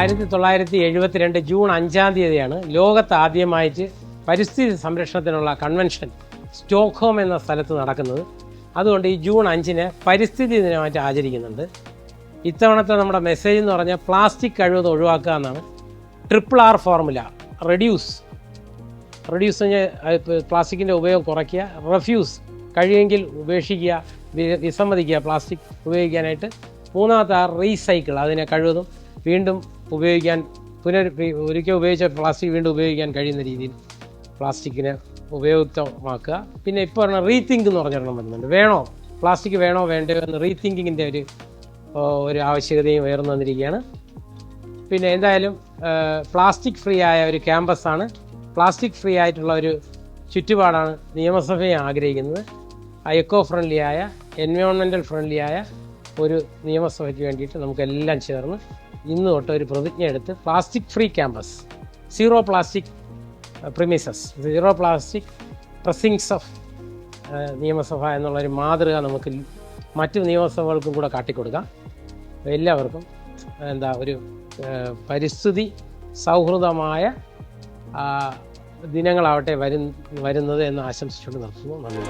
1972 June 5-ാം തീയതിയാണ് ലോകത്ത് ആദ്യമായിട്ട് പരിസ്ഥിതി സംരക്ഷണത്തിനുള്ള കൺവെൻഷൻ സ്റ്റോക്ക്ഹോം എന്ന സ്ഥലത്ത് നടക്കുന്നത്. അതുകൊണ്ട് ഈ ജൂൺ 5-ന് പരിസ്ഥിതി ദിനമായിട്ട് ആചരിക്കുന്നുണ്ട്. ഇത്തവണത്തെ നമ്മുടെ മെസ്സേജ് എന്ന് പറഞ്ഞാൽ പ്ലാസ്റ്റിക് കഴിവത് ഒഴിവാക്കുക എന്നാണ്. RRR ഫോർമുല: റെഡ്യൂസ് പ്ലാസ്റ്റിക്കിൻ്റെ ഉപയോഗം കുറയ്ക്കുക, റെഫ്യൂസ് കഴിയുമെങ്കിൽ ഉപേക്ഷിക്കുക, വിസമ്മതിക്കുക പ്ലാസ്റ്റിക് ഉപയോഗിക്കാനായിട്ട്. മൂന്നാമത്തെ റീസൈക്കിൾ, അതിനെ കഴിവതും വീണ്ടും ഉപയോഗിക്കാൻ, ഒരിക്കൽ ഉപയോഗിച്ച പ്ലാസ്റ്റിക് വീണ്ടും ഉപയോഗിക്കാൻ കഴിയുന്ന രീതിയിൽ പ്ലാസ്റ്റിക്കിനെ ഉപയുക്തമാക്കുക. പിന്നെ ഇപ്പോൾ പറഞ്ഞ റീതിങ്ക് എന്ന് പറഞ്ഞൊരെണ്ണം വരുന്നുണ്ട്. പ്ലാസ്റ്റിക് വേണോ വേണ്ടയോ എന്ന് റീതിങ്കിങ്ങിൻ്റെ ഒരു ആവശ്യകതയും ഉയർന്നു വന്നിരിക്കുകയാണ്. പിന്നെ എന്തായാലും പ്ലാസ്റ്റിക് ഫ്രീ ആയ ഒരു ക്യാമ്പസാണ്, പ്ലാസ്റ്റിക് ഫ്രീ ആയിട്ടുള്ള ഒരു ചുറ്റുപാടാണ് നിയമസഭയെ ആഗ്രഹിക്കുന്നത്. എക്കോ ഫ്രണ്ട്ലി ആയ, എൻവയോൺമെൻറ്റൽ ഫ്രണ്ട്ലി ആയ ഒരു നിയമസഭയ്ക്ക് വേണ്ടിയിട്ട് നമുക്കെല്ലാം ചേർന്ന് ഇന്ന് തൊട്ട് ഒരു പ്രതിജ്ഞ എടുത്ത് plastic free campus, zero plastic premises, zero plastic precincts of നിയമസഭ എന്നുള്ളൊരു മാതൃക നമുക്ക് മറ്റു നിയമസഭകൾക്കും കൂടെ കാട്ടിക്കൊടുക്കാം. എല്ലാവർക്കും ഒരു പരിസ്ഥിതി സൗഹൃദമായ ദിനങ്ങളാവട്ടെ വരുന്നത് എന്ന് ആശംസിച്ചുകൊണ്ട് നിർത്തുന്നു. നന്ദി.